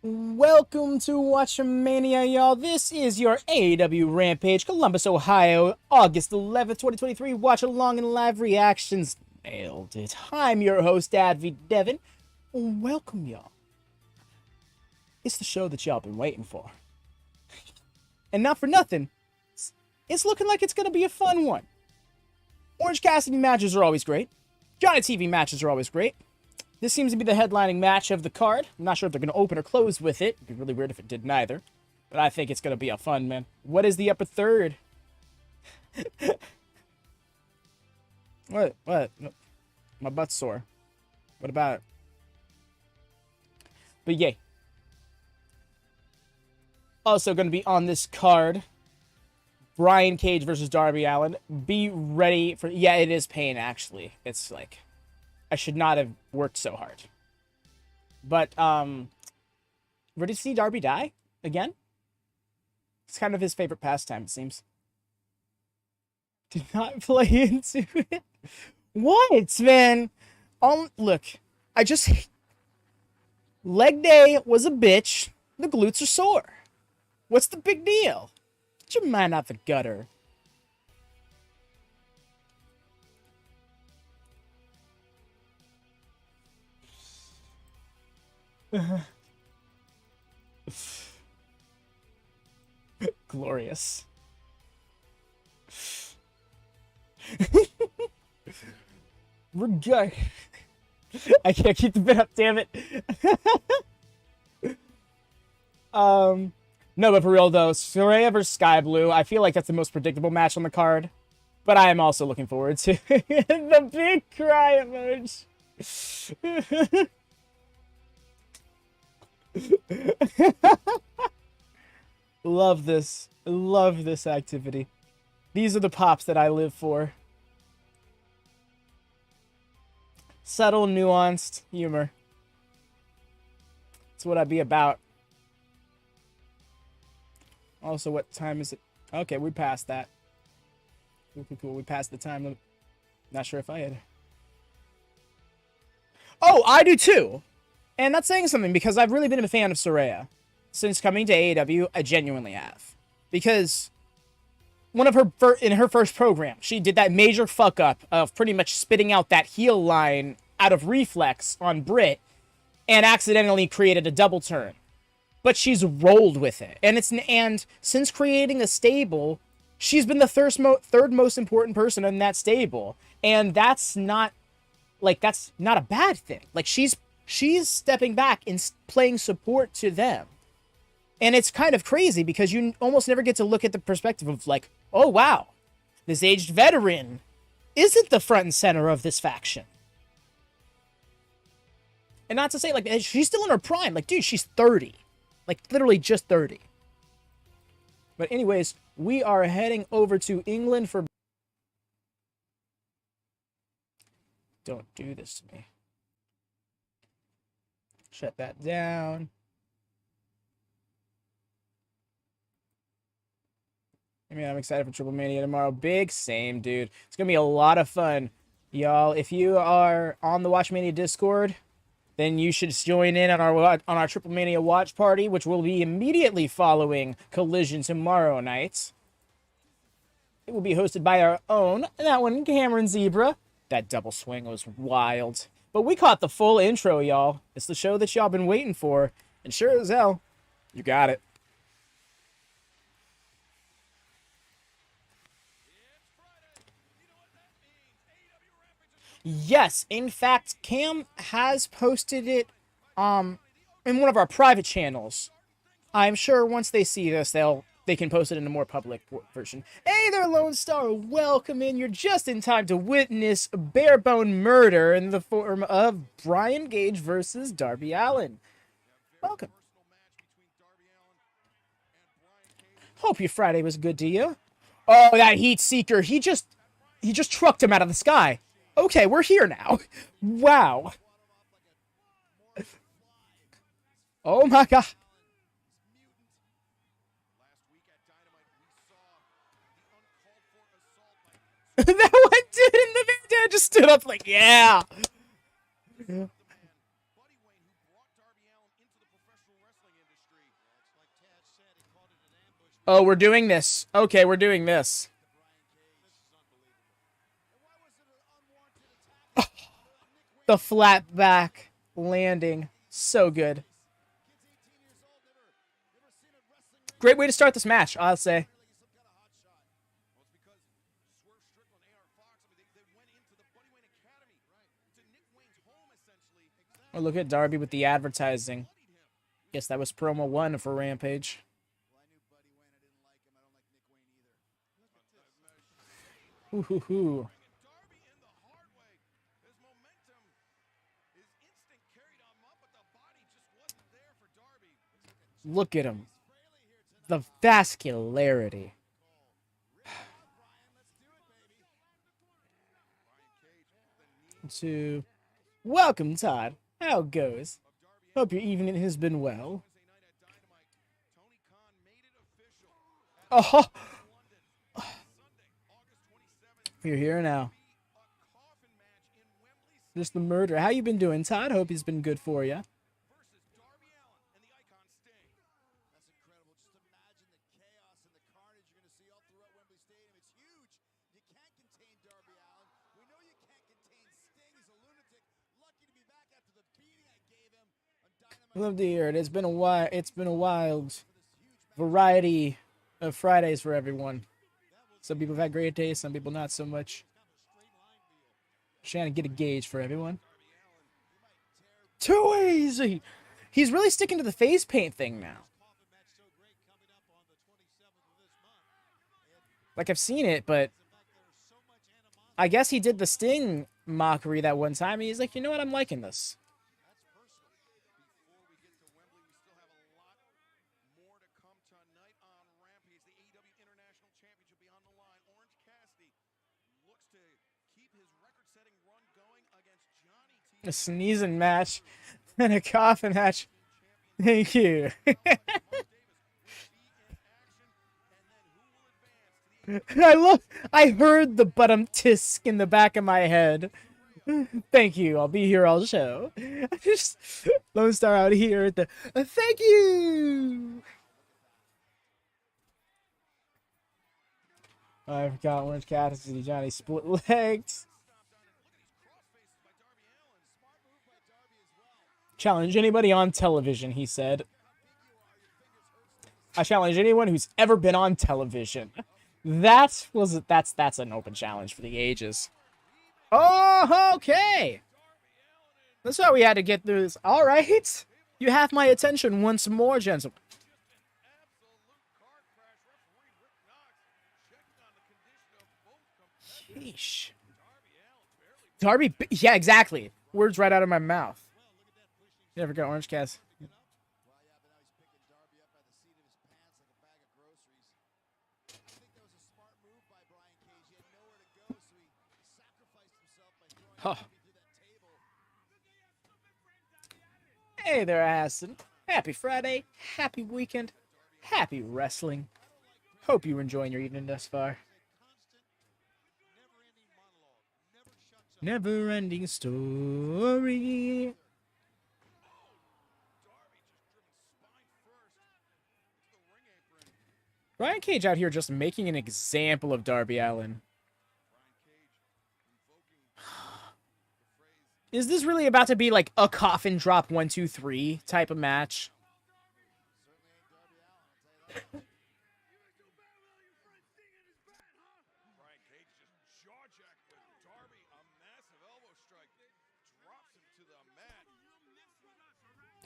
Welcome to WatchaMania, y'all. This is your AEW Rampage, Columbus, Ohio, August 11th, 2023. Watch along and live reactions. Nailed it. I'm your host, Advy Devin. Welcome, y'all. It's the show that y'all been waiting for. And not for nothing, it's looking like it's going to be a fun one. Orange Cassidy matches are always great. Johnny TV matches are always great. This seems to be the headlining match of the card. I'm not sure if they're going to open or close with it. It'd be really weird if it did neither. But I think it's going to be a fun, man. What is the upper third? What? My butt's sore. What about it? But yay. Also going to be on this card, Brian Cage versus Darby Allin. Be ready for... Yeah, it is pain, actually. It's like... I should not have worked so hard. But, ready to see Darby die? Again? It's kind of his favorite pastime, it seems. Did not play into it. What, man? Look, I just... Leg day was a bitch. The glutes are sore. What's the big deal? Get your mind out the gutter. Glorious. We're good. I can't keep the bit up, damn it. No, but for real though, Saraya versus Skye Blue, I feel like that's the most predictable match on the card. But I am also looking forward to the big cry emoji. Love this. Love this activity. These are the pops that I live for. Subtle, nuanced humor. That's what I'd be about. Also, what time is it? Okay, we passed that. Cool. We passed the time limit. Not sure if I had. Oh, I do too! And that's saying something, because I've really been a fan of Saraya. Since coming to AEW, I genuinely have. Because one of her in her first program, she did that major fuck up of pretty much spitting out that heel line out of reflex on Britt and accidentally created a double turn. But she's rolled with it. And since creating a stable, she's been the third most important person in that stable. And that's not a bad thing. Like she's stepping back and playing support to them. And it's kind of crazy because you almost never get to look at the perspective of like, oh, wow, this aged veteran isn't the front and center of this faction. And not to say, like, she's still in her prime. Like, dude, she's 30. Like, literally just 30. But anyways, we are heading over to England for... Don't do this to me. Shut that down. I mean, I'm excited for Triple Mania tomorrow. Big same, dude. It's going to be a lot of fun. Y'all, if you are on the WatchMania Discord, then you should join in on our Triple Mania watch party, which will be immediately following Collision tomorrow night. It will be hosted by our own, that one, Cameron Zebra. That double swing was wild. But we caught the full intro, y'all. It's the show that y'all been waiting for. And sure as hell, you got it. Yes, in fact, Cam has posted it in one of our private channels. I'm sure once they see this, they can post it in a more public version. Hey there, Lone Star. Welcome in. You're just in time to witness bare-bone murder in the form of Brian Cage versus Darby Allin. Welcome. Hope your Friday was good to you. Oh, that Heat Seeker. He just trucked him out of the sky. Okay, we're here now. Wow. Oh my god. That one dude in the video just stood up like, yeah. Oh, we're doing this. Okay, we're doing this. The flat back landing. So good. Great way to start this match, I'll say. Oh, look at Darby with the advertising. Guess that was promo 1 for Rampage. Ooh. Look at him. The vascularity. To welcome, Todd. How it goes? Hope your evening has been well. Oh, you're here now. Just the murder. How you been doing, Todd? Hope he's been good for you. Love to hear it. It's been a while. It's been a wild variety of Fridays for everyone. Some people have had great days, some people not so much. Trying to get a gauge for everyone. Too easy. He's really sticking to the face paint thing now. Like, I've seen it, but I guess he did the Sting mockery that one time. And he's like, you know what? I'm liking this. A sneezing match and a coughing match. Thank you. I heard the bottom tisk in the back of my head. Thank you. I'll be here all show. Just Lone Star out here at the thank you. I forgot Orange Cassidy, Johnny split legs. Challenge anybody on television, he said. I challenge anyone who's ever been on television. That's an open challenge for the ages. Oh, okay. That's how we had to get through this. All right. You have my attention once more, gentlemen. Sheesh. Darby, yeah, exactly. Words right out of my mouth. You never got Orange Cass. Huh. Hey there, Aston. Happy Friday, happy weekend, happy wrestling. Hope you're enjoying your evening thus far. Never-ending story. Brian Cage out here just making an example of Darby Allin. Is this really about to be like a coffin drop 1, 2, 3 type of match?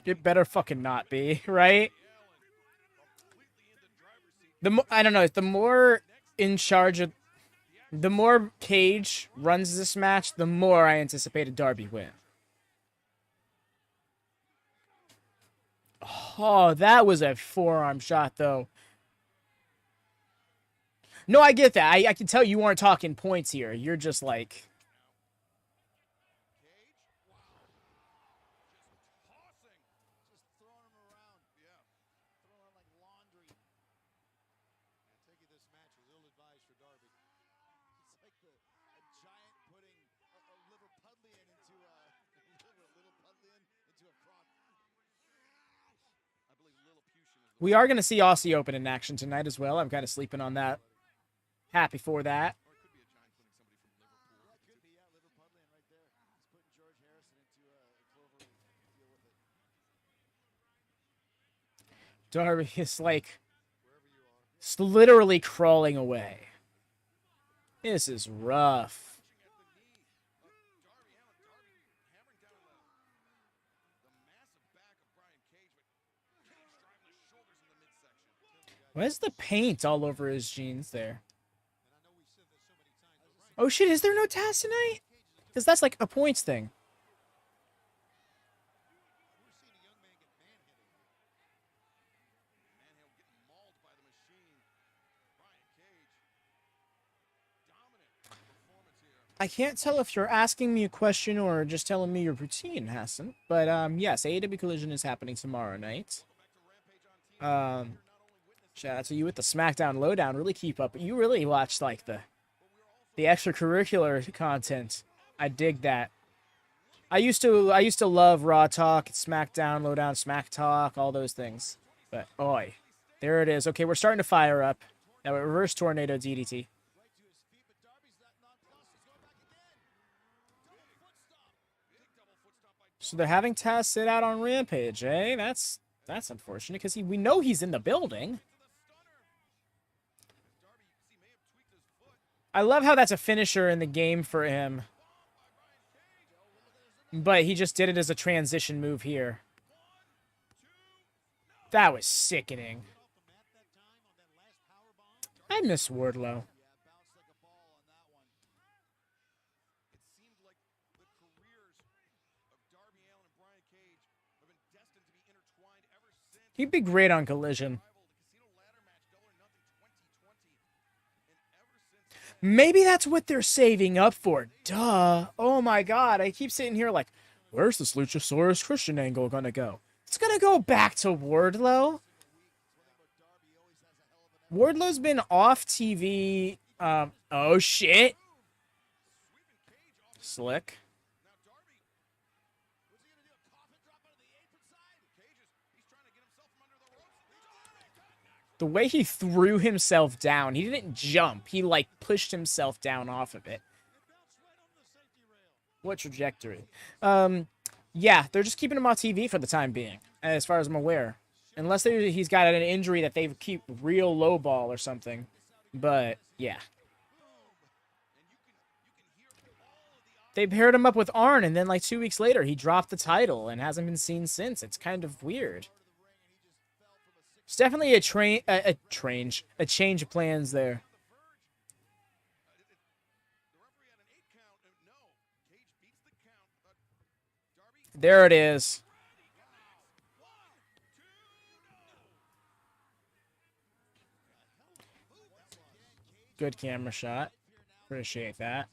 It better fucking not be, right? I don't know, the more in charge of, the more Cage runs this match, the more I anticipate a Darby win. Oh, that was a forearm shot, though. No, I get that. I can tell you aren't talking points here. You're just like... We are going to see Aussie Open in action tonight as well. I'm kind of sleeping on that. Happy for that. Darby is like literally crawling away. This is rough. Where's the paint all over his jeans there? Oh shit, is there no Taz tonight? Because that's like a points thing. I can't tell if you're asking me a question or just telling me your routine, Hassan. But yes, AEW Collision is happening tomorrow night. Shout out to you with the SmackDown Lowdown. Really keep up. You really watched like the extracurricular content. I dig that. I used to love Raw Talk, SmackDown Lowdown, Smack Talk, all those things. But oi, there it is. Okay, we're starting to fire up. Now reverse tornado DDT. So they're having Taz sit out on Rampage, eh? That's unfortunate because we know he's in the building. I love how that's a finisher in the game for him. But he just did it as a transition move here. That was sickening. I miss Wardlow. He'd be great on Collision. Maybe that's what they're saving up for. Duh. Oh my god. I keep sitting here like, where's this Luchasaurus Christian angle gonna go? It's gonna go back to Wardlow. Wardlow's been off TV. Oh shit. Slick. The way he threw himself down, he didn't jump. He, like, pushed himself down off of it. What trajectory? Yeah, they're just keeping him on TV for the time being, as far as I'm aware. Unless he's got an injury that they keep real low ball or something. But, yeah. They paired him up with Arn, and then, like, 2 weeks later, he dropped the title and hasn't been seen since. It's kind of weird. It's definitely a change of plans there. There it is. Good camera shot. Appreciate that.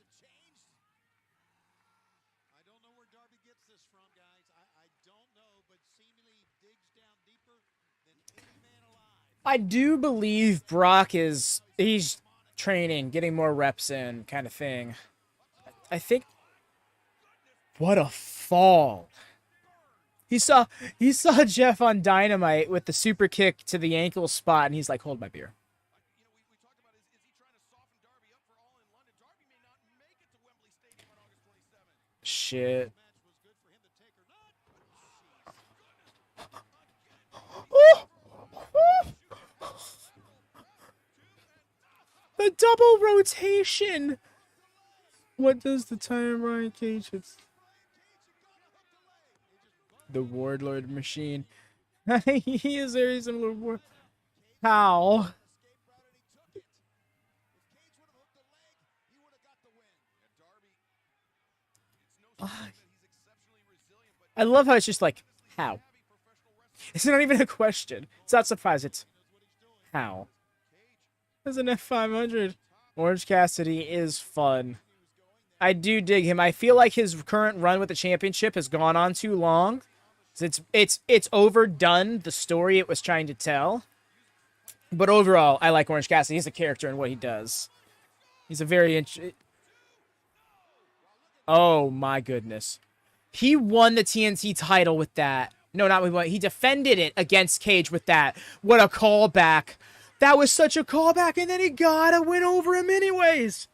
I do believe Brock he's training, getting more reps in, kind of thing. I think. What a fall! He saw Jeff on Dynamite with the super kick to the ankle spot, and he's like, "Hold my beer." Shit. The double rotation. What does the time Ryan Cage hits? The Warlord machine. He is very similar to How? I love how it's just like, how? It's not even a question. It's not surprise. It's how. As an F500. Orange Cassidy is fun. I do dig him. I feel like his current run with the championship has gone on too long. It's overdone the story it was trying to tell. But overall, I like Orange Cassidy. He's a character in what he does. He's a very Oh my goodness. He won the TNT title with that. No, not with what he defended it against Cage with that. What a callback. That was such a callback, and then he got a win over him anyways.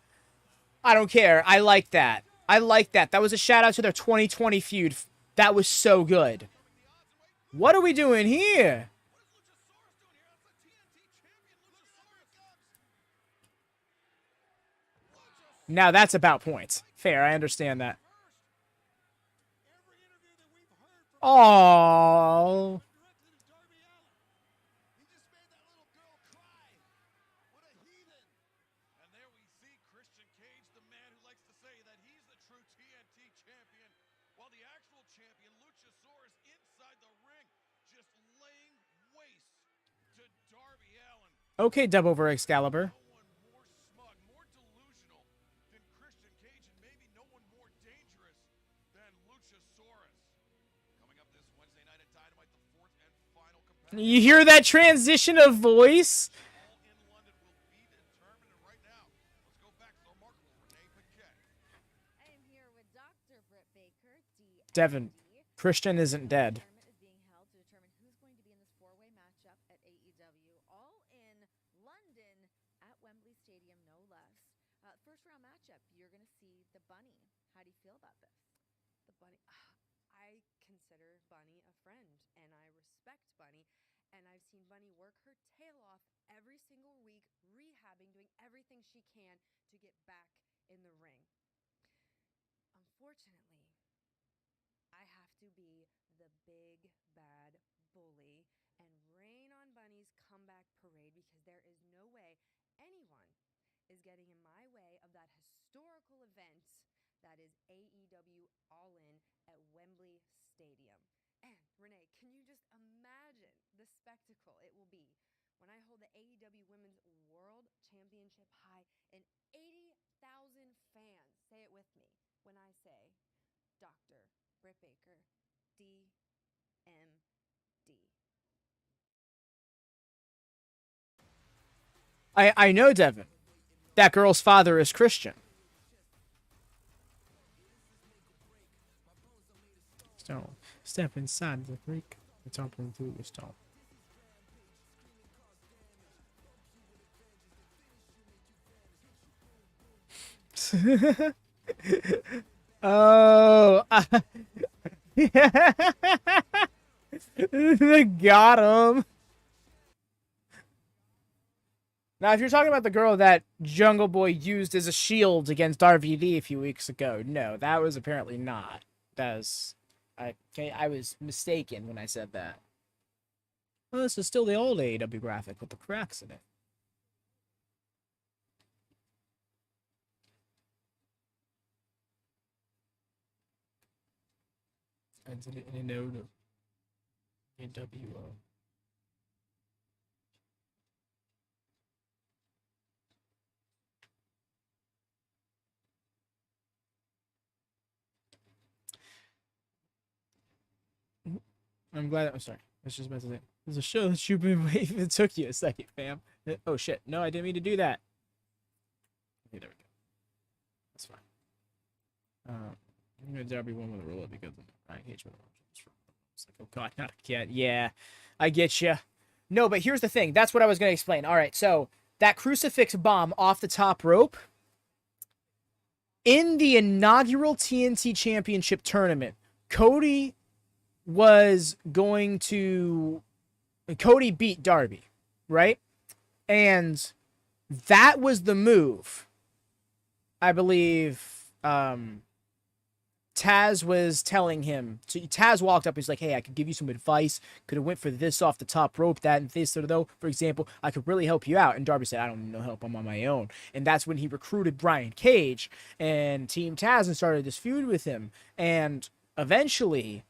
I don't care. I like that. I like that. That was a shout out to their 2020 feud. That was so good. What are we doing here? Now that's about points. Fair, I understand that. Oh. Okay, double over Excalibur. You hear that transition of voice? Devin, Christian isn't dead. I know, Devin. That girl's father is Christian. Stone. Step inside the freak. It's opening through the stone. Oh. They got him. Now, if you're talking about the girl that Jungle Boy used as a shield against RVD a few weeks ago, no, that was apparently not. That was... I was mistaken when I said that. Well, this is still the old AEW graphic with the cracks in it. I didn't know the AEW. I'm glad. I'm sorry. I was just about to say. There's a show that you've been waiting. It took you a second, fam. Oh shit! No, I didn't mean to do that. Okay, there we go. That's fine. I'm gonna Darby one with a roll up because I engage with it's like, oh god, not again. Yeah, I get you. No, but here's the thing. That's what I was gonna explain. All right, so that crucifix bomb off the top rope in the inaugural TNT Championship tournament, Cody beat Darby, right? And that was the move. I believe Taz was telling him. So Taz walked up. He's like, "Hey, I could give you some advice. Could have went for this off the top rope, that and this, though. For example, I could really help you out." And Darby said, "I don't need no help. I'm on my own." And that's when he recruited Brian Cage and Team Taz and started this feud with him. And eventually,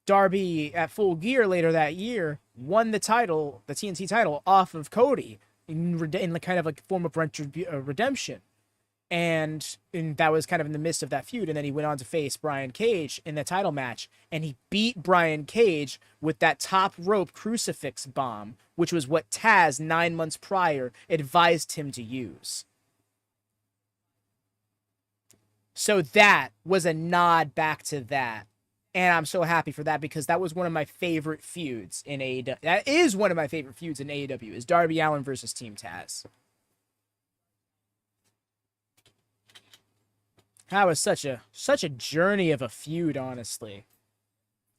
Darby at Full Gear later that year won the title, the TNT title, off of Cody in kind of like a form of redemption. And that was kind of in the midst of that feud. And then he went on to face Brian Cage in the title match. And he beat Brian Cage with that top rope crucifix bomb, which was what Taz 9 months prior advised him to use. So that was a nod back to that. And I'm so happy for that because that was one of my favorite feuds in AEW. That is one of my favorite feuds in AEW is Darby Allin versus Team Taz. That was such a journey of a feud, honestly.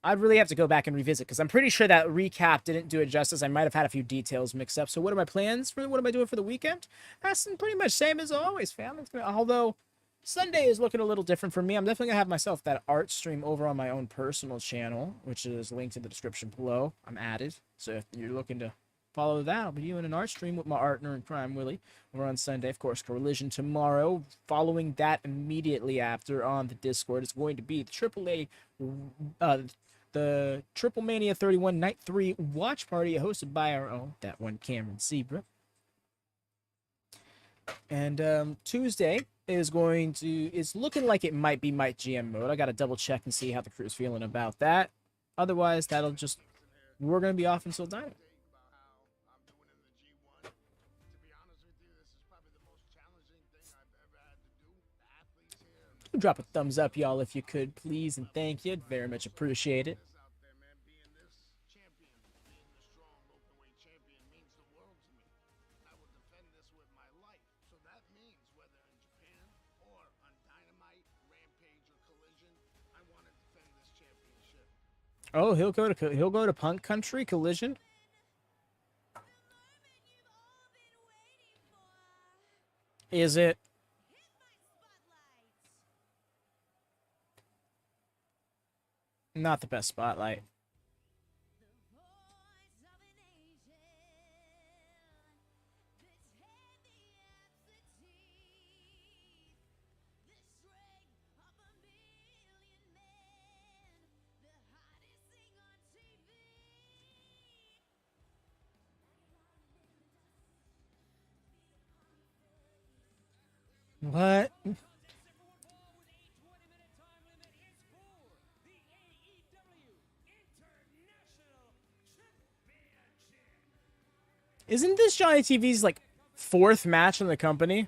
I'd really have to go back and revisit because I'm pretty sure that recap didn't do it justice. I might have had a few details mixed up. So what are my plans for what am I doing for the weekend? That's pretty much same as always, fam. Although Sunday is looking a little different for me. I'm definitely gonna have myself that art stream over on my own personal channel, which is linked in the description below. I'm added. So if you're looking to follow that, I'll be doing an art stream with my partner in crime, Willie, over on Sunday. Of course, Collision tomorrow. Following that immediately after on the Discord, it's going to be the Triple Mania 31 Night 3 watch party hosted by our own, that one Cameron Zebra. And Tuesday is looking like it might be Mike GM mode. I got to double check and see how the crew's feeling about that. Otherwise, we're going to be off until Dynamite. Drop a thumbs up, y'all, if you could, please, and thank you. Very much appreciate it. Oh, he'll go to Punk Country Collision. Is it? Not the best spotlight. What? Isn't this Johnny TV's like 4th match in the company?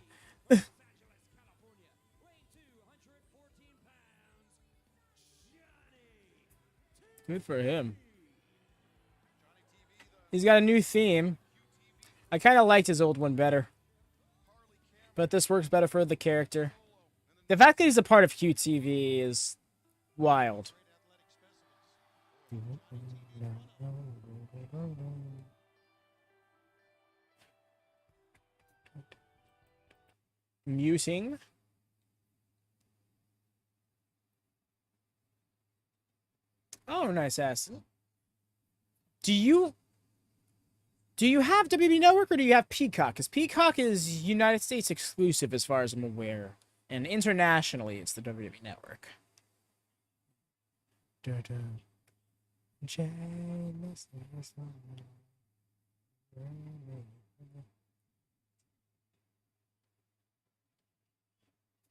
Good for him. He's got a new theme. I kind of liked his old one better. But this works better for the character. The fact that he's a part of QTV is wild. Muting. Oh, nice ass. Do you have WB Network or do you have Peacock? Because Peacock is United States exclusive as far as I'm aware. And internationally, it's the WB Network.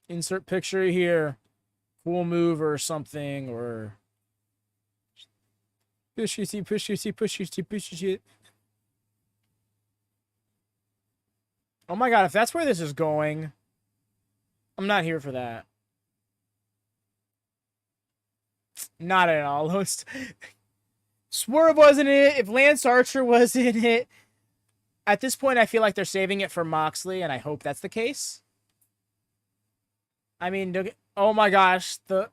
Insert picture here. Cool move or something, or... Push it. Oh my god, if that's where this is going, I'm not here for that. Not at all. Swerve wasn't in it. If Lance Archer was in it, at this point, I feel like they're saving it for Moxley, and I hope that's the case. I mean, oh my gosh, the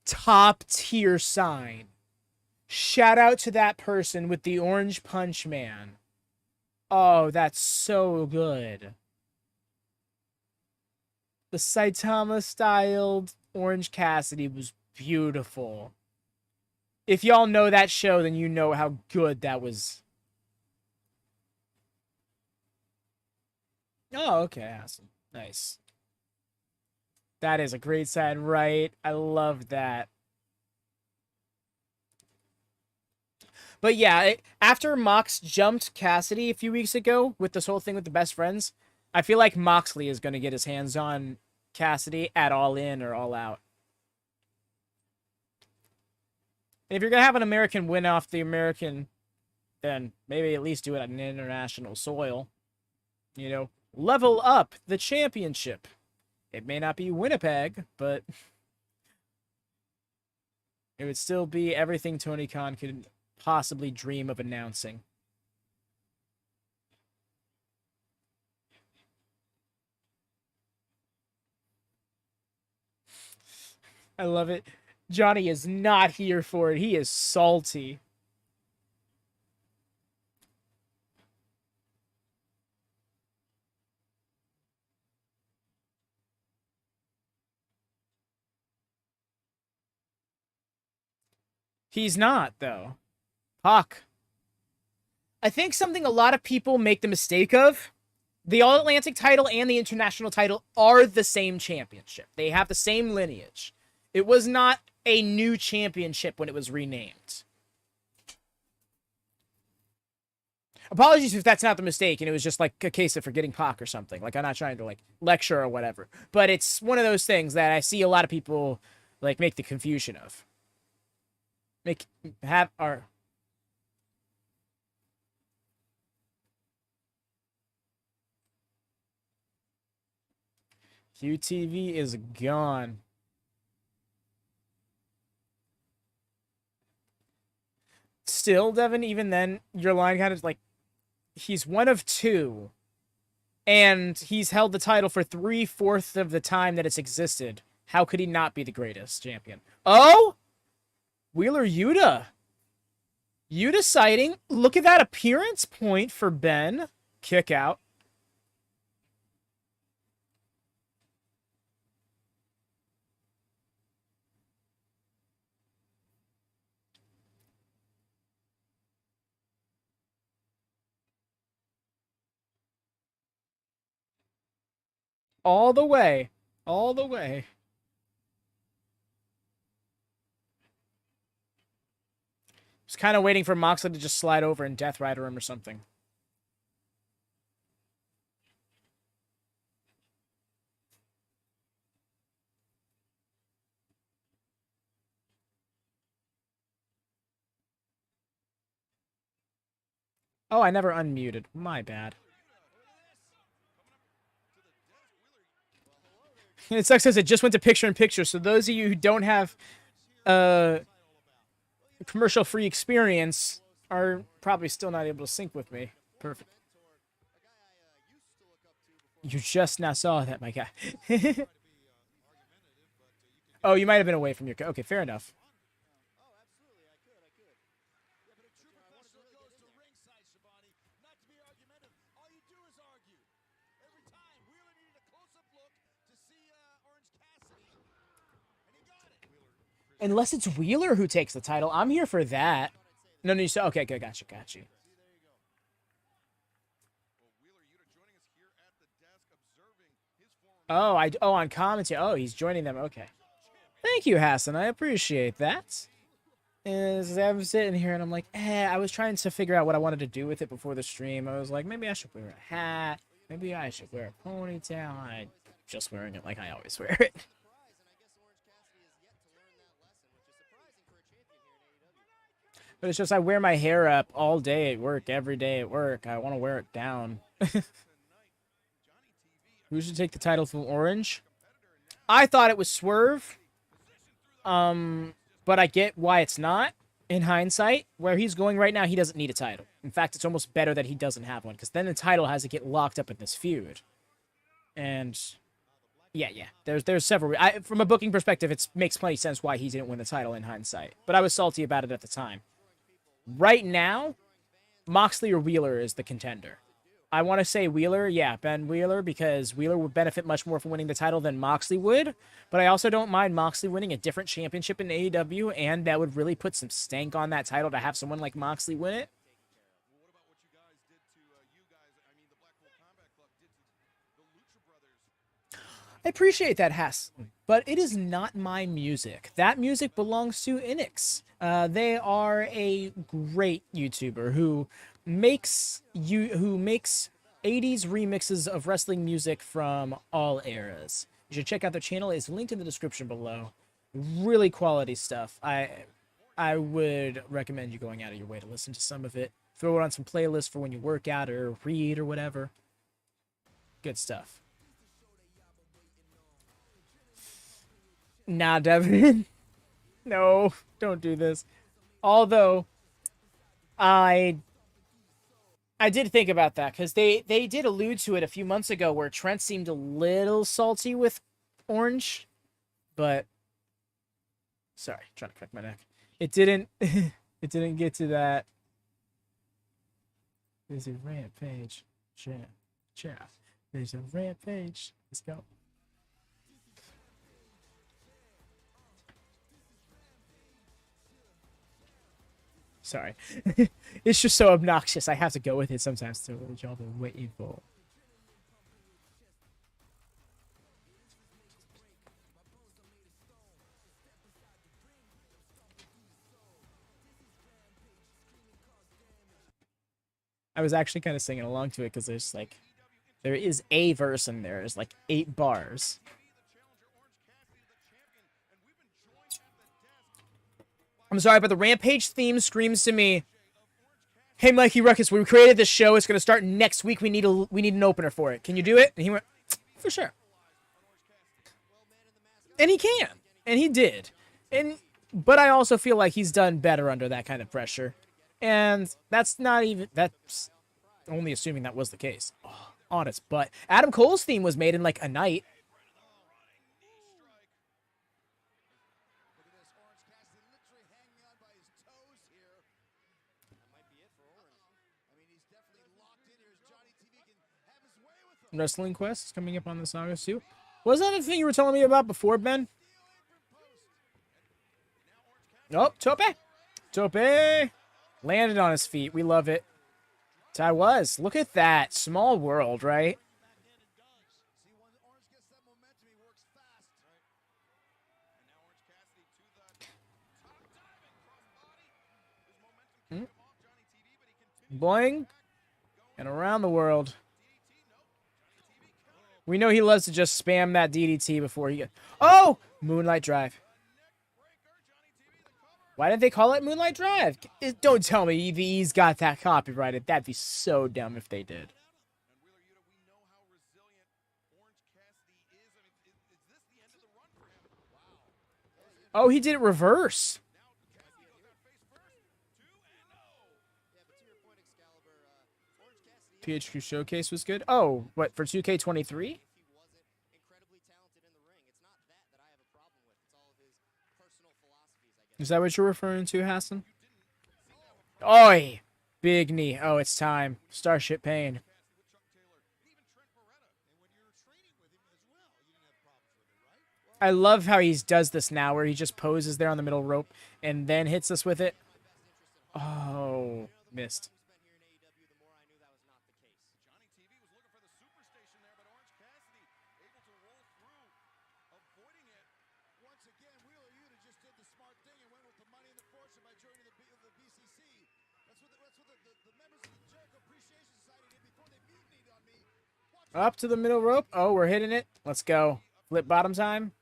top tier sign. Shout out to that person with the orange punch man. Oh, that's so good. The Saitama styled orange Cassidy was beautiful. If y'all know that show, then you know how good that was. Oh, okay, awesome. Nice. That is a great side right. I love that. But yeah, after Mox jumped Cassidy a few weeks ago with this whole thing with the best friends, I feel like Moxley is going to get his hands on Cassidy at All In or All Out. And if you're going to have an American win off the American, then maybe at least do it on international soil. You know, level up the championship. It may not be Winnipeg, but It would still be everything Tony Khan could possibly dream of announcing. I love it. Johnny is not here for it. He is salty. He's not, though. Pac. I think something a lot of people make the mistake of, the All-Atlantic title and the International title are the same championship. They have the same lineage. It was not a new championship when it was renamed. Apologies if that's not the mistake and it was just like a case of forgetting Pac or something. Like, I'm not trying to like lecture or whatever. But it's one of those things that I see a lot of people like make the confusion of. QTV is gone. Still, Devin, even then, your line kind of like, he's one of two, and he's held the title for 3/4 of the time that it's existed. How could he not be the greatest champion? Oh! Wheeler Yuta. Yuta sighting. Look at that appearance point for Ben. Kick out. All the way. All the way. Just kind of waiting for Moxley to just slide over and Death Rider him or something. Oh, I never unmuted. My bad. And it sucks because it just went to picture-in-picture, so those of you who don't have commercial-free experience are probably still not able to sync with me. Perfect. You just now saw that, my guy. Oh, you might have been away from your... Okay, fair enough. Unless it's Wheeler who takes the title. I'm here for that. No, you said... Okay, good. Got you. Oh, on commentary. Oh, he's joining them. Okay. Thank you, Hassan. I appreciate that. As I'm sitting here and I'm like, I was trying to figure out what I wanted to do with it before the stream. I was like, maybe I should wear a hat. Maybe I should wear a ponytail. I'm just wearing it like I always wear it. But it's just I wear my hair up all day at work, every day at work. I want to wear it down. Who should take the title from Orange? I thought it was Swerve. But I get why it's not, in hindsight. Where he's going right now, he doesn't need a title. In fact, it's almost better that he doesn't have one, because then the title has to get locked up in this feud. And... Yeah. There's several... from a booking perspective, it makes plenty of sense why he didn't win the title in hindsight. But I was salty about it at the time. Right now, Moxley or Wheeler is the contender. I want to say Wheeler, yeah, Ben Wheeler, because Wheeler would benefit much more from winning the title than Moxley would. But I also don't mind Moxley winning a different championship in AEW, and that would really put some stank on that title to have someone like Moxley win it. I appreciate that, Hass, but it is not my music. That music belongs to Enix. They are a great YouTuber who makes 80s remixes of wrestling music from all eras. You should check out their channel. It's linked in the description below. Really quality stuff. I would recommend you going out of your way to listen to some of it. Throw it on some playlists for when you work out or read or whatever. Good stuff. Nah, Devin. No, don't do this. Although, I did think about that, because they did allude to it a few months ago where Trent seemed a little salty with Orange, but sorry, trying to crack my neck. It didn't it didn't get to that. There's a rampage. Yeah. There's a rampage. Let's go. Sorry. It's just so obnoxious. I have to go with it sometimes to what y'all been waiting for. I was actually kind of singing along to it because there's like, there is a verse in there. There's like 8 bars. I'm sorry, but the Rampage theme screams to me, "Hey, Mikey Ruckus, we created this show. It's going to start next week. We need an opener for it. Can you do it?" And he went, "For sure." And he can. And he did. But I also feel like he's done better under that kind of pressure. And that's only assuming that was the case. Oh, honest. But Adam Cole's theme was made in like a night. Wrestling Quest is coming up on the Saga too. Was that the thing you were telling me about before, Ben? Oh, Tope. Tope landed on his feet. We love it. I was. Look at that. Small world, right? Boing. And around the world. We know he loves to just spam that DDT before he... Oh! Moonlight Drive. Why didn't they call it Moonlight Drive? Don't tell me EVE's got that copyrighted. That'd be so dumb if they did. Oh, he did it reverse. PHQ Showcase was good. Oh, what, for 2K23? Is that what you're referring to, Hassan? Oi! Big knee. Oh, it's time. Starship Pain. I love how he does this now, where he just poses there on the middle rope and then hits us with it. Oh, missed. Up to the middle rope. Oh, we're hitting it. Let's go. Flip bottom time.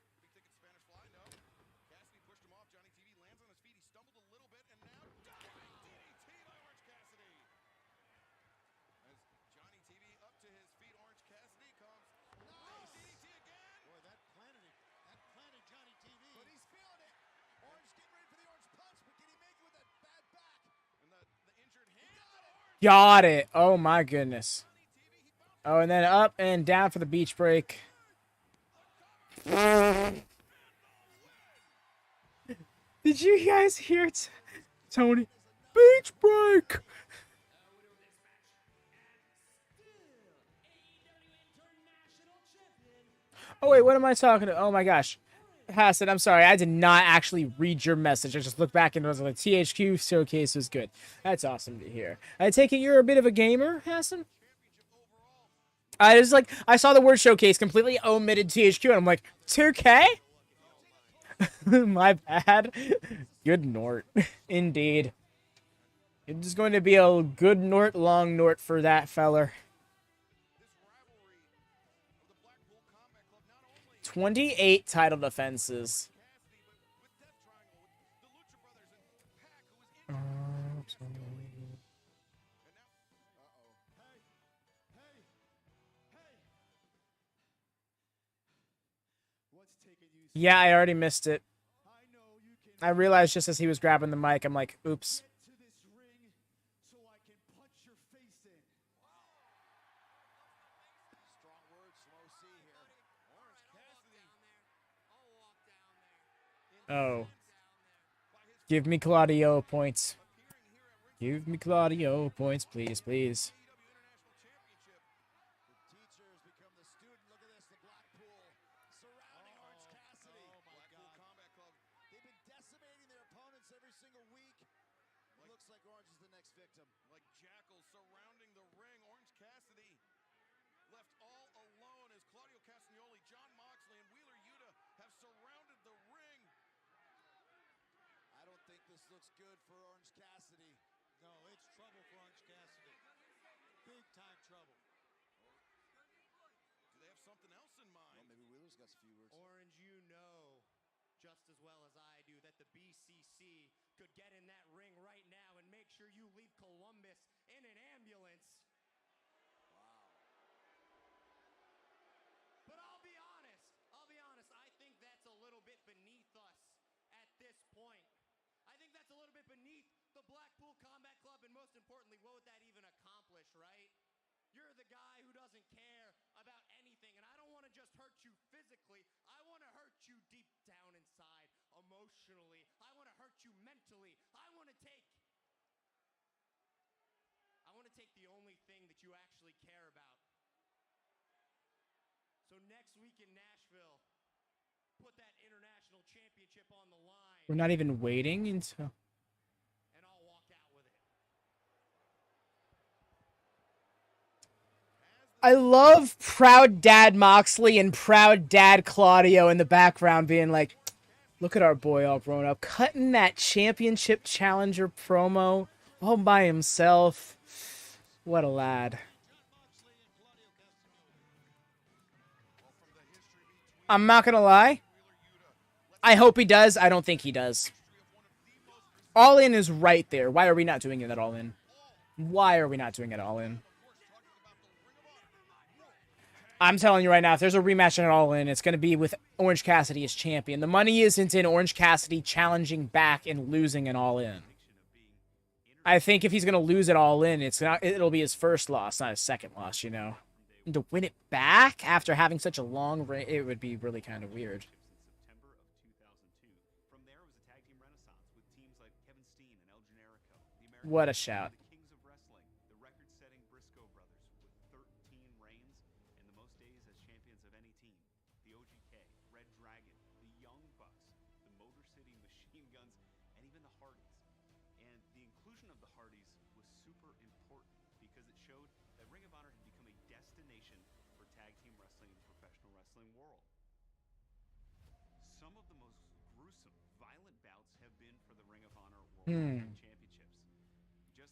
Got it. Oh, my goodness. Oh, and then up and down for the beach break. Did you guys hear it? Tony? Beach break! Oh, wait, what am I talking to? Oh, my gosh. Hassan, I'm sorry. I did not actually read your message. I just looked back and it was like, THQ Showcase was good. That's awesome to hear. I take it you're a bit of a gamer, Hassan? I was like, I saw the word showcase, completely omitted THQ, and I'm like, 2K? My bad. Good Nort. Indeed. It is going to be a good Nort, long Nort for that feller. 28 title defenses. Yeah, I already missed it. I realized just as he was grabbing the mic, I'm like, oops. Oh. Give me Claudio points. Give me Claudio points, please, please. Looks good for Orange Cassidy. No, it's trouble for Orange Cassidy. Big time trouble. Do they have something else in mind? Well, maybe Wheeler's got a few words. Orange, you know just as well as I do that the BCC could get in that ring right now and make sure you leave Columbus in an ambulance. Wow. But I'll be honest, I think that's a little bit beneath us at this point. I think that's a little bit beneath the Blackpool Combat Club, and most importantly, what would that even accomplish, right? You're the guy who doesn't care about anything, and I don't want to just hurt you physically. I want to hurt you deep down inside, emotionally. I want to hurt you mentally. I want to take the only thing that you actually care about. So next week in Nashville, put that international championship on the line. We're not even waiting until... And I'll walk out with it. I love proud dad Moxley and proud dad Claudio in the background being like, look at our boy all grown up, cutting that championship challenger promo all by himself. What a lad. I'm not gonna lie. I hope he does. I don't think he does. All In is right there. Why are we not doing it at All In? Why are we not doing it All In? I'm telling you right now, if there's a rematch at All In, it's going to be with Orange Cassidy as champion. The money isn't in Orange Cassidy challenging back and losing an All In. I think if he's going to lose it All In, it'll be his first loss, not his second loss, you know. And to win it back after having such a long reign, it would be really kind of weird. What a shout.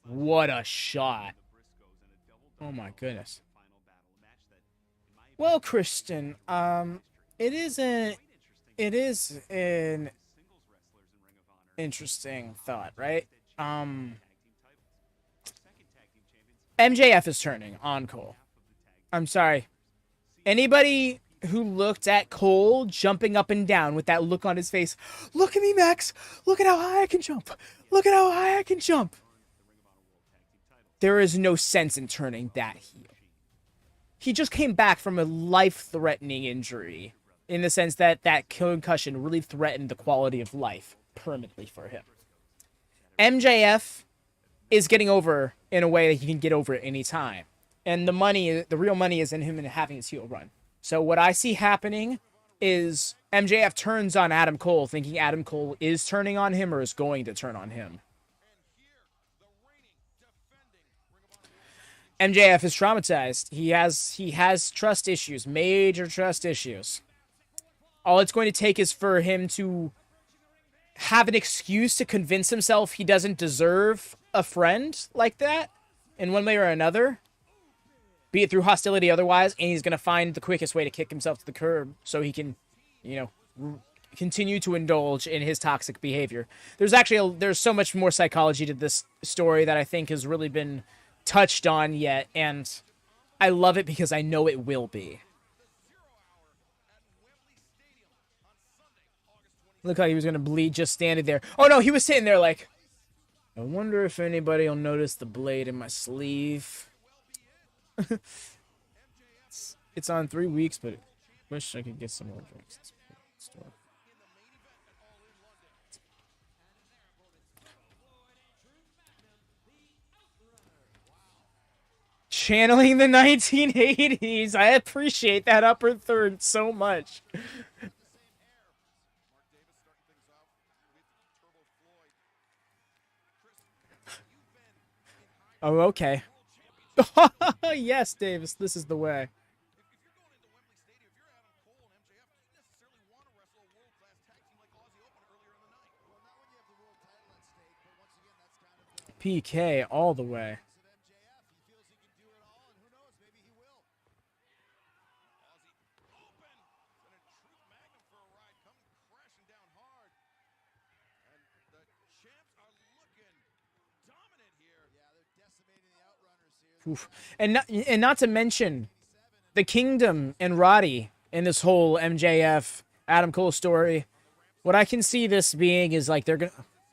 What a shot. Oh my goodness. Well, Christian, it is an interesting thought, right? MJF is turning on Cole. I'm sorry. Anybody who looked at Cole jumping up and down with that look on his face, look at me, Max. Look at how high I can jump. Look at how high I can jump. There is no sense in turning that heel. He just came back from a life-threatening injury in the sense that that concussion really threatened the quality of life permanently for him. MJF is getting over in a way that he can get over at any time. And the real money is in him and having his heel run. So what I see happening is MJF turns on Adam Cole, thinking Adam Cole is turning on him or is going to turn on him. MJF is traumatized. He has trust issues, major trust issues. All it's going to take is for him to have an excuse to convince himself he doesn't deserve a friend like that in one way or another, be it through hostility or otherwise, and he's going to find the quickest way to kick himself to the curb so he can, continue to indulge in his toxic behavior. There's so much more psychology to this story that I think has really been touched on yet, and I love it because I know it will be. Looked like he was gonna bleed just standing there. Oh no, he was sitting there like, I wonder if anybody will notice the blade in my sleeve. It's on 3 weeks, but wish I could get some more drinks. Channeling the 1980s. I appreciate that upper third so much. Oh, okay. Yes, Davis, this is the way. PK all the way. Oof. And not to mention the Kingdom and Roddy in this whole MJF Adam Cole story. What I can see this being is like they're gonna.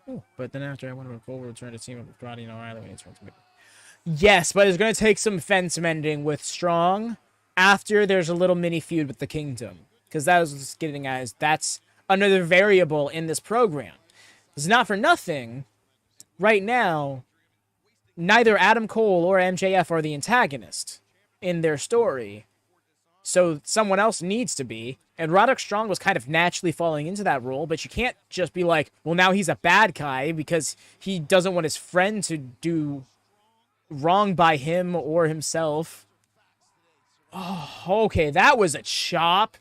Oh, but then after I went over Cole, we're trying to team up with Roddy and O'Reilly when it's to me. Yes, but it's gonna take some fence mending with Strong after there's a little mini feud with the Kingdom, because that was just getting as that's another variable in this program. It's not for nothing. Right now, neither Adam Cole or MJF are the antagonist in their story. So someone else needs to be. And Roderick Strong was kind of naturally falling into that role, but you can't just be like, well, now he's a bad guy because he doesn't want his friend to do wrong by him or himself. Oh, okay, that was a chop.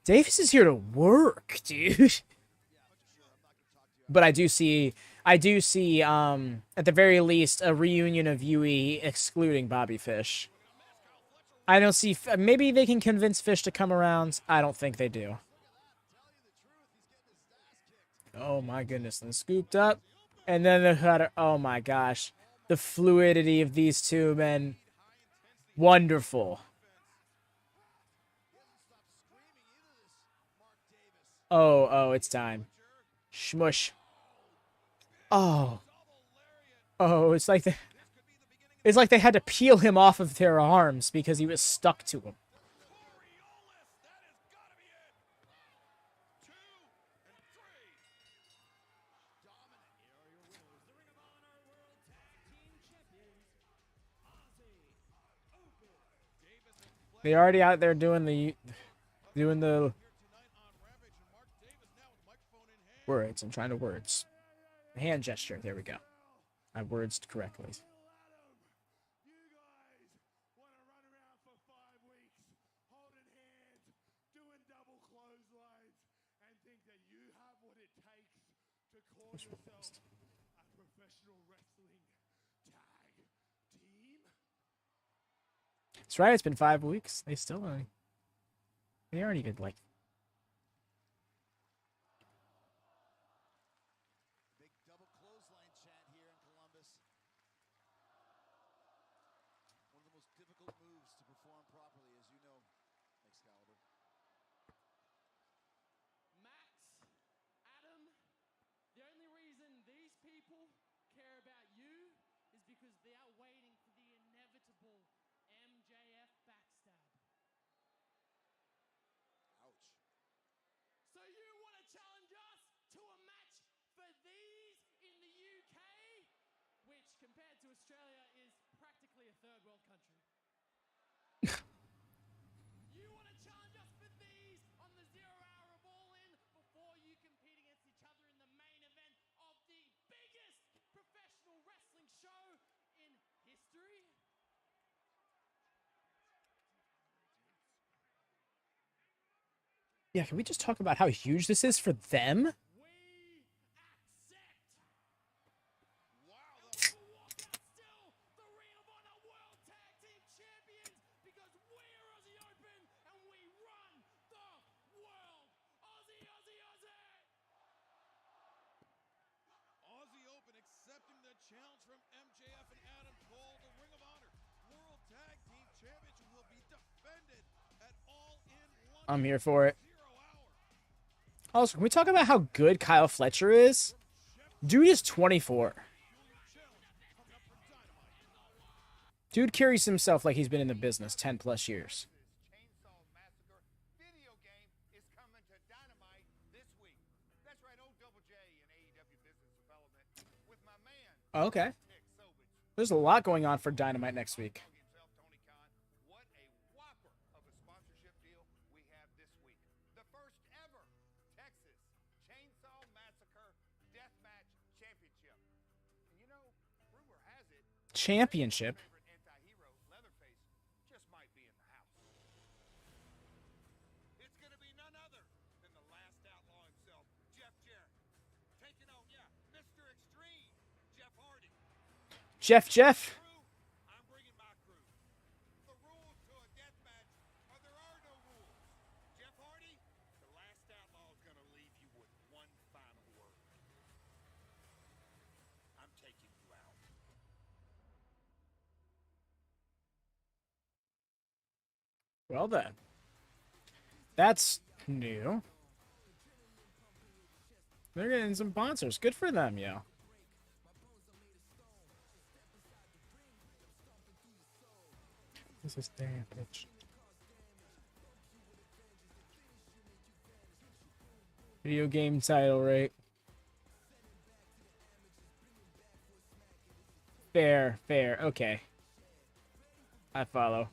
Davis is here to work, dude. But I do see, at the very least, a reunion of Yui excluding Bobby Fish. I don't see, maybe they can convince Fish to come around. I don't think they do. Oh my goodness, and scooped up. And then the cutter, oh my gosh. The fluidity of these two men. Wonderful. Oh, it's time. Shmush. Oh, it's like they had to peel him off of their arms because he was stuck to them. They already out there doing the words. I'm trying to words. Hand gesture. There we go. I wordsed correctly. That's right. It's been 5 weeks. They still aren't. They aren't even like. Big double clothesline chant here in Columbus. One of the most difficult moves to perform properly, as you know, Excalibur. Max, Adam, the only reason these people care about you is because they are waiting for the inevitable MJF backstab. Ouch. So you want to challenge us to a match for these in the UK? Which, compared to Australia, is practically a third world country. You want to challenge us for these on the 0 hour of Allin before you compete against each other in the main event of the biggest professional wrestling show in history? Yeah, can we just talk about how huge this is for them? We accept. Wow, And we will walk out still the Ring of Honor World Tag Team Champions because we're Aussie Open and we run the world. Aussie, Aussie, Aussie! Aussie Open accepting the challenge from MJF and Adam Cole. The Ring of Honor World Tag Team Championship will be defended at All In London. I'm here for it. 0 hour. Also, can we talk about how good Kyle Fletcher is? Dude is 24. Dude carries himself like he's been in the business 10 plus years. Chainsaw Massacre video game is coming to Dynamite this week. That's right, old Double J in AEW Business Development with my man. Okay. Nick Sobich. There's a lot going on for Dynamite next week. Himself, Tony Khan. What a whopper of a sponsorship deal we have this week. The first ever Texas Chainsaw Massacre Deathmatch Championship. And you know, rumor has it, Championship. favorite anti-hero, Leatherface, just might be in the house. It's going to be none other than the last outlaw himself, Jeff Jarrett. Taking on, Mr. Extreme, Jeff Hardy. Jeff. Crew, I'm bringing my crew. The rules to a death match are there are no rules. Jeff Hardy, the last outlaw is going to leave you with one final word. I'm taking you out. Well then. That's new. They're getting some sponsors. Good for them, yo. This is damage. Video game title, right? Fair. Okay. I follow.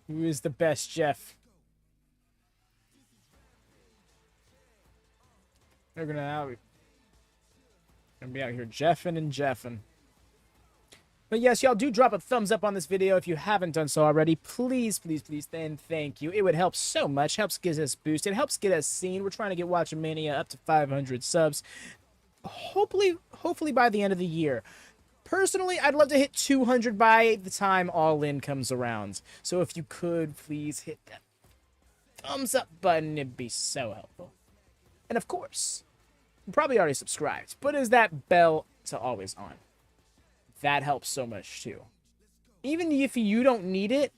Who is the best, Jeff? They're gonna be out here jeffing and jeffing. But yes, y'all do drop a thumbs up on this video if you haven't done so already. Please, and thank you. It would help so much. Helps get us boosted. Helps get us seen. We're trying to get WatchaMania up to 500 subs. Hopefully by the end of the year. Personally, I'd love to hit 200 by the time Allin comes around. So if you could, please hit that thumbs up button. It'd be so helpful. And of course, you're probably already subscribed, but is that bell to always on? That helps so much too. Even if you don't need it,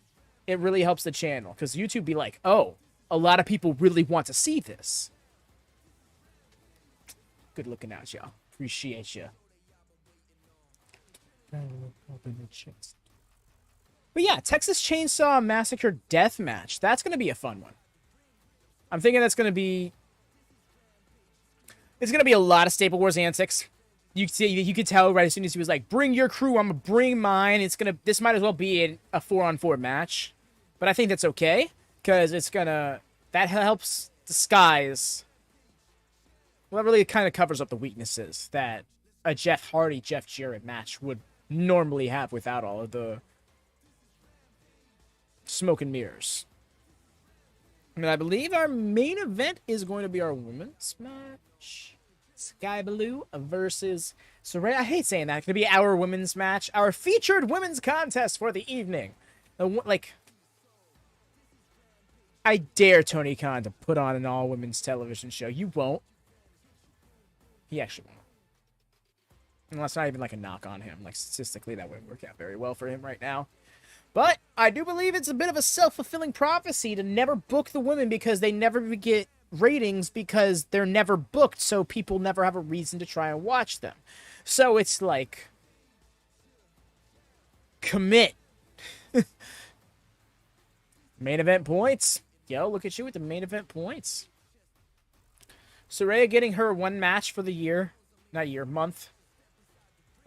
it really helps the channel. Because YouTube be like, oh, a lot of people really want to see this. Good looking out, y'all. Appreciate you. But yeah, Texas Chainsaw Massacre Deathmatch. That's going to be a fun one. I'm thinking that's going to be... It's going to be a lot of Staple Wars antics. You could tell right as soon as he was like, bring your crew, I'm going to bring mine. This might as well be a 4-on-4 match. But I think that's okay. Because that helps disguise... Well, that really kind of covers up the weaknesses that a Jeff Hardy, Jeff Jarrett match would normally have without all of the smoke and mirrors. And I believe our main event is going to be our women's match. Skye Blue versus Saraya. I hate saying that. It's going to be our women's match. Our featured women's contest for the evening. I dare Tony Khan to put on an all-women's television show. You won't. He actually won't. And that's not even like a knock on him. Like, statistically, that wouldn't work out very well for him right now. But I do believe it's a bit of a self-fulfilling prophecy to never book the women because they never get ratings because they're never booked, so people never have a reason to try and watch them. So it's like, commit. Main event points. Yo, look at you with the main event points. Saraya getting her one match for the year. Not year, month.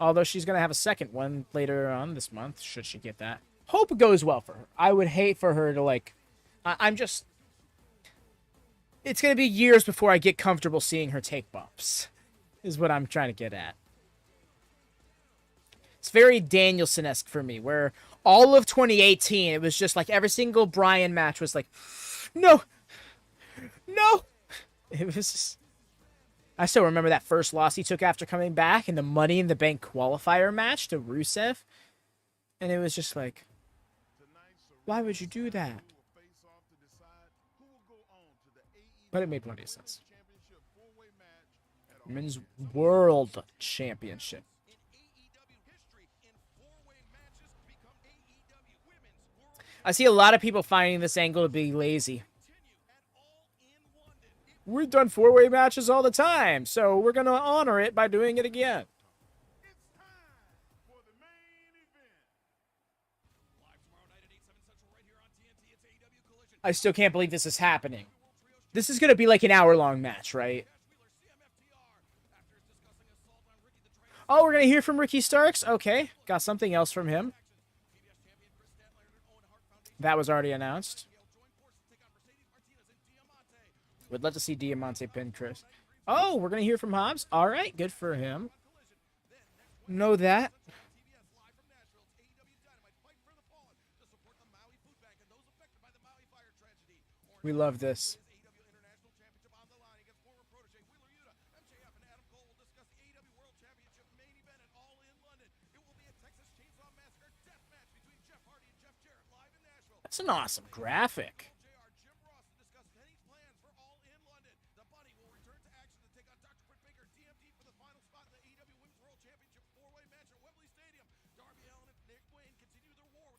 Although she's going to have a second one later on this month, should she get that. Hope it goes well for her. I would hate for her to, like... It's going to be years before I get comfortable seeing her take bumps. Is what I'm trying to get at. It's very Danielson-esque for me, where all of 2018, it was just like every single Bryan match was like, no! No! It was just... I still remember that first loss he took after coming back in the Money in the Bank qualifier match to Rusev. And it was just like, why would you do that? But it made plenty of sense. Men's World Championship. I see a lot of people finding this angle to be lazy. we've done 4-way matches all the time, so we're going to honor it by doing it again. It's time for the main event. Live tomorrow night at 8, 7 Central right here on TNT. It's AEW Collision. I still can't believe this is happening. This is going to be like an hour-long match, right? Oh, we're going to hear from Ricky Starks? Okay, got something else from him. That was already announced. Would love to see Diamante pin Chris. Oh, we're going to hear from Hobbs? All right, good for him. Know that. We love this. That's an awesome graphic.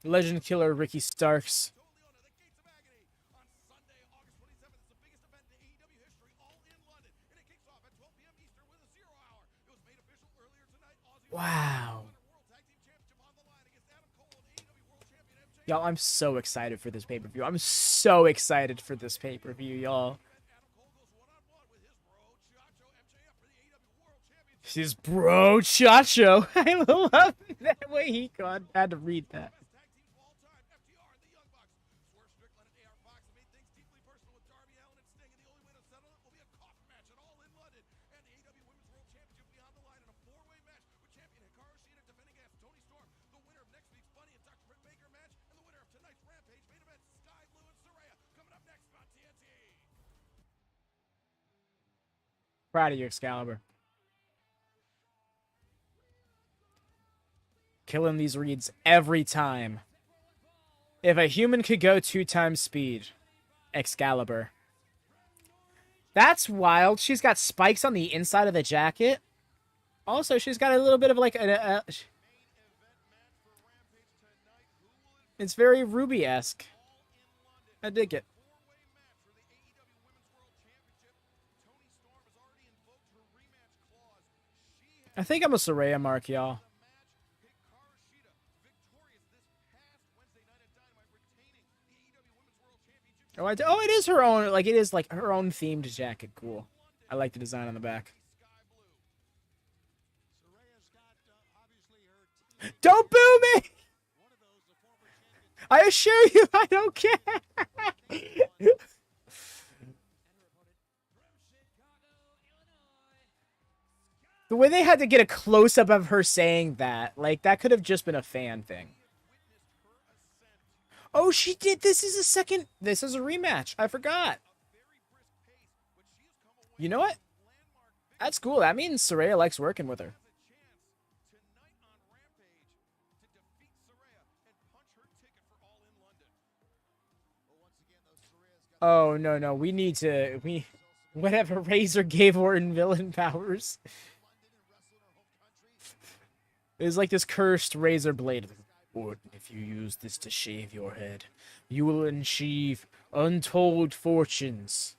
Legend killer Ricky Starks. Wow. Y'all, I'm so excited for this pay-per-view. I'm so excited for this pay-per-view, y'all. She's bro Chacho. I love that way he had to read that. Proud of you, Excalibur. Killing these reads every time. If a human could go 2 times speed, Excalibur. That's wild. She's got spikes on the inside of the jacket. Also, she's got a little bit of like it's very Ruby-esque. I dig it. I think I'm a Saraya mark, y'all. Oh, it is her own, like, it is, like, her own themed jacket. Cool. I like the design on the back. Don't boo me! I assure you, I don't care! The way they had to get a close-up of her saying that, like, that could have just been a fan thing. Oh, she did. This is a rematch. I forgot. You know what? That's cool. That means Saraya likes working with her. Oh, no. We need to... Whatever Razor gave Orton villain powers. It's like this cursed razor blade. Orton, if you use this to shave your head, you will achieve untold fortunes.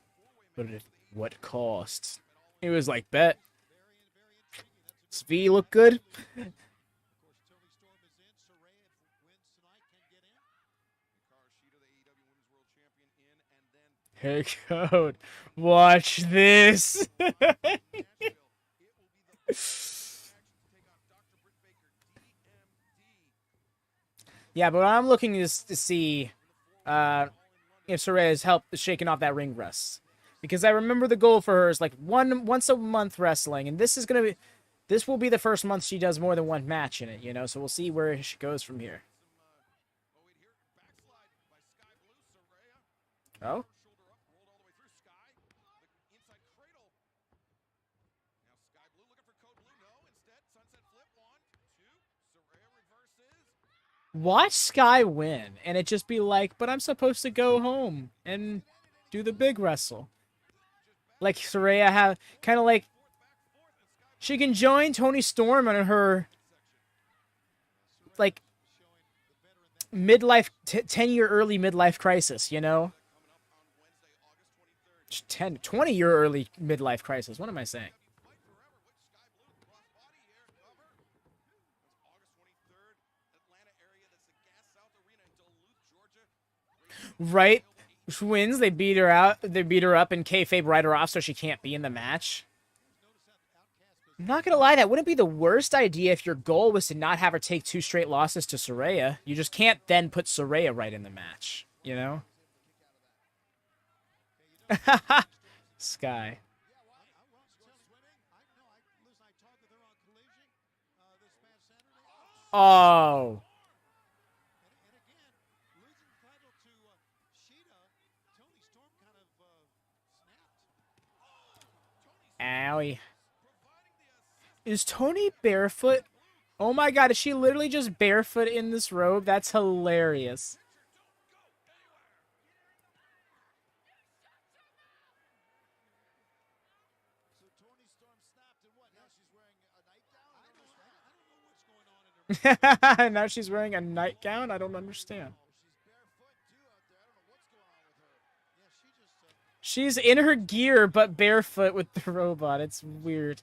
But at what cost? He was like, bet. Does V look good? Hey, Code, watch this. Yeah, but I'm looking to see if Saraya's shaking off that ring rust. Because I remember the goal for her is like once a month wrestling, and this will be the first month she does more than one match in it, you know, so we'll see where she goes from here. Oh? Watch Skye win, and it just be like, but I'm supposed to go home and do the big wrestle. Like Saraya have kind of like she can join Toni Storm on her like midlife 10-year early midlife crisis, you know? 20-year early midlife crisis. What am I saying? Right? She wins. They beat her out. They beat her up and kayfabe write her off so she can't be in the match. I'm not gonna lie, that wouldn't be the worst idea if your goal was to not have her take 2 straight losses to Saraya. You just can't then put Saraya right in the match, you know? Skye. Oh. Owie. Is Tony barefoot? Oh my god, is she literally just barefoot in this robe? That's hilarious. Now she's wearing a nightgown? I don't understand. She's in her gear, but barefoot with the robot. It's weird.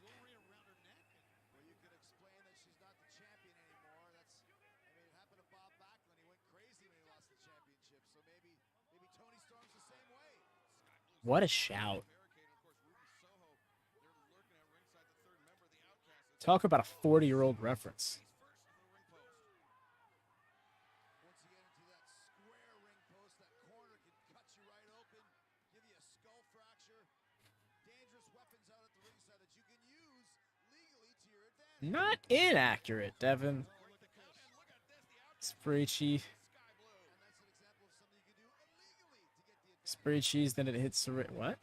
What a shout. Talk about a 40-year-old reference. Not inaccurate, Devin. Spray cheese. Spray cheese, then it hits the... What?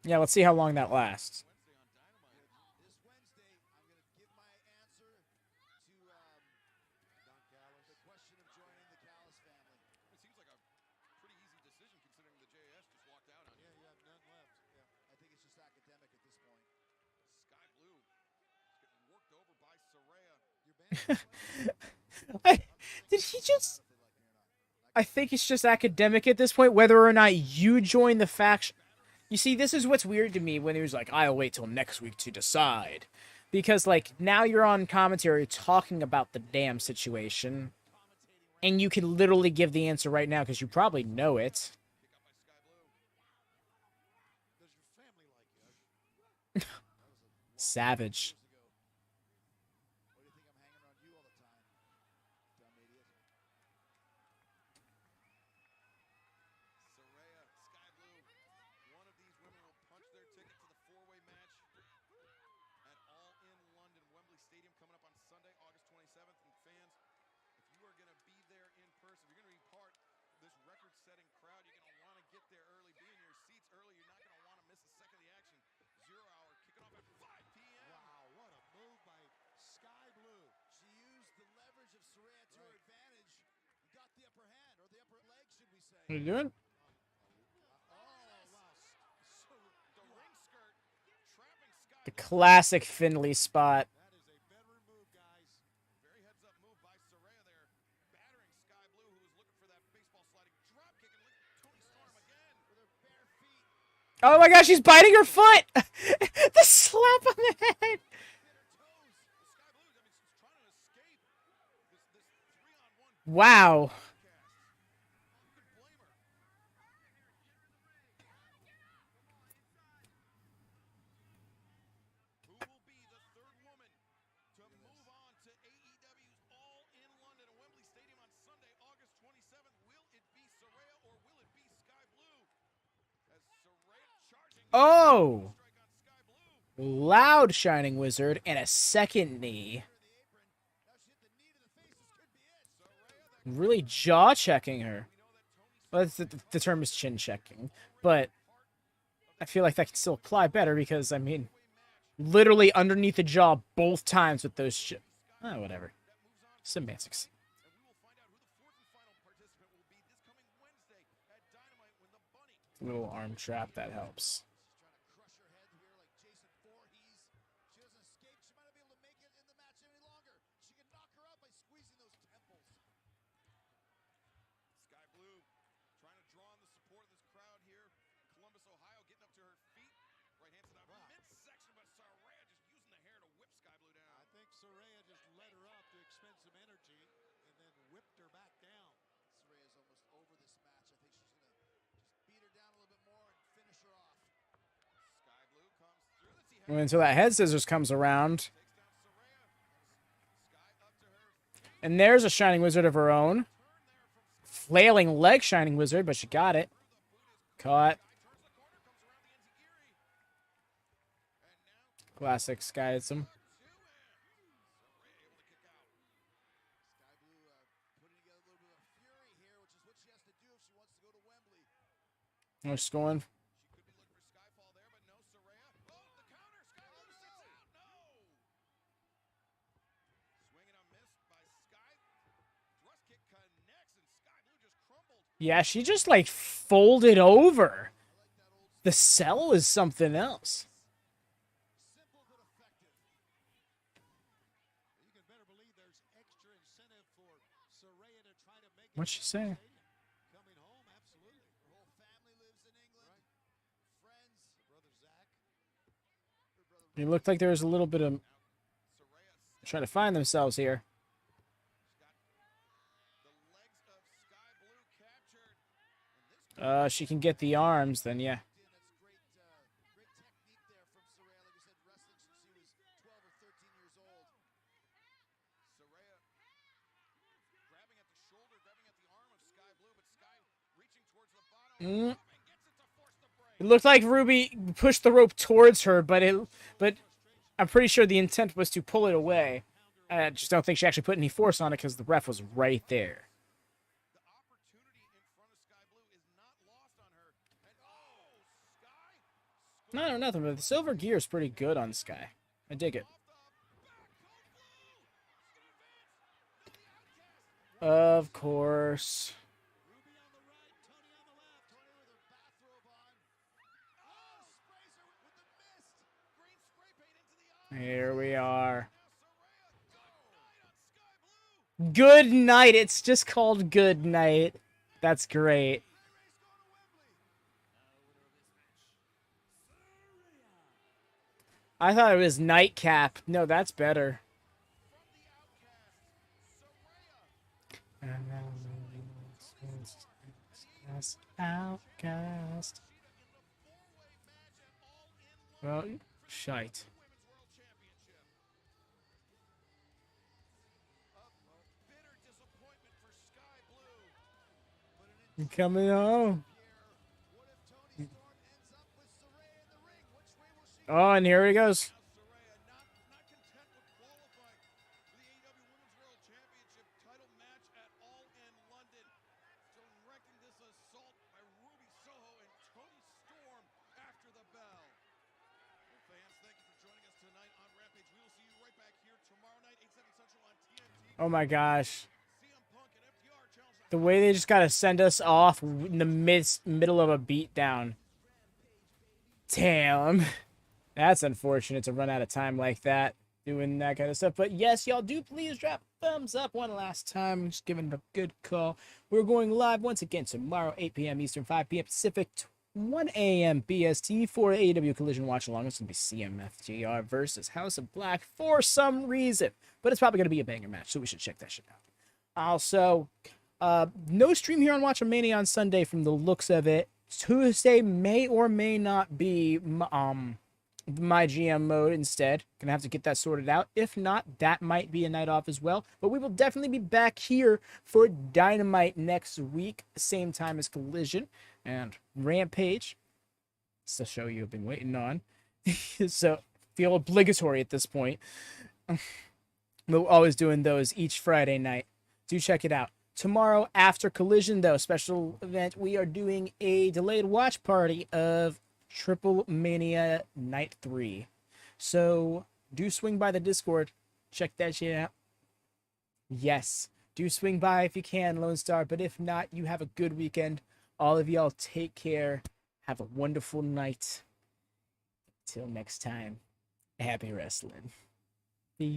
Yeah, let's see how long that lasts. Did he just... I think it's just academic at this point, whether or not you join the faction. You see, this is what's weird to me when he was like, I'll wait till next week to decide. Because, like, now you're on commentary talking about the damn situation. And you can literally give the answer right now because you probably know it. Savage. What are you doing? The classic Finley spot. Oh my gosh, she's biting her foot! The slap on the head! Wow. Who will be the third woman to move on to AEW's All-In London and Wembley Stadium on Sunday, August 27th? Will it be Saraya or will it be Skye Blue? As Saraya charging... Oh! Loud Shining Wizard and a second knee. Really jaw-checking her. Well, the term is chin-checking. But I feel like that could still apply better because, I mean, literally underneath the jaw both times with those oh, whatever. Semantics. Little arm trap, that helps. Saraya just led her up to expend some energy and then whipped her back down. Saraya's almost over this match. I think she's going to just beat her down a little bit more and finish her off. Skye Blue comes through the T-head. Until that head scissors comes around. And there's a Shining Wizard of her own. Flailing leg Shining Wizard, but she got it. Caught. Classic Skyism. She's going. Yeah, she just like folded over. The cell is something else. What's she saying? It looked like there was a little bit of trying to find themselves here. She can get the arms, then yeah. It looked like Ruby pushed the rope towards her, but I'm pretty sure the intent was to pull it away. I just don't think she actually put any force on it because the ref was right there. No, nothing, but the silver gear is pretty good on Skye. I dig it. Of course. Here we are. Good night. It's just called Good Night. That's great. I thought it was Nightcap. No, that's better. Outcast. Well, shite. I'm coming home. Oh, and here he goes. Not content with qualifying for the AEW Women's World Championship title match at All-In London, directing this assault by Ruby Soho and Toni Storm after the bell. Well, fans, thank you for joining us tonight on Rampage. We will see you right back here tomorrow night, 8/7 Central on TNT. Oh my gosh. CM Punk and FTR challenge. The way they just gotta send us off in the middle of a beatdown. Damn. That's unfortunate to run out of time like that, doing that kind of stuff. But yes, y'all do please drop a thumbs up one last time. Just giving it a good call. We're going live once again tomorrow, 8 p.m. Eastern, 5 p.m. Pacific, 1 a.m. BST for AEW Collision Watchalong. It's going to be CMFGR versus House of Black for some reason. But it's probably going to be a banger match, so we should check that shit out. Also, no stream here on WatchaMania on Sunday from the looks of it. Tuesday may or may not be my GM mode instead. Gonna have to get that sorted out. If not, that might be a night off as well. But we will definitely be back here for Dynamite next week, same time as Collision and Rampage. It's the show you've been waiting on. So feel obligatory at this point. We're always doing those each Friday night. Do check it out. Tomorrow after Collision, though, special event, we are doing a delayed watch party of Triple Mania Night 3. So do swing by the Discord. Check that shit out. Yes, do swing by if you can, Lone Star. But if not, you have a good weekend. All of y'all take care. Have a wonderful night. Till next time, happy wrestling. Peace.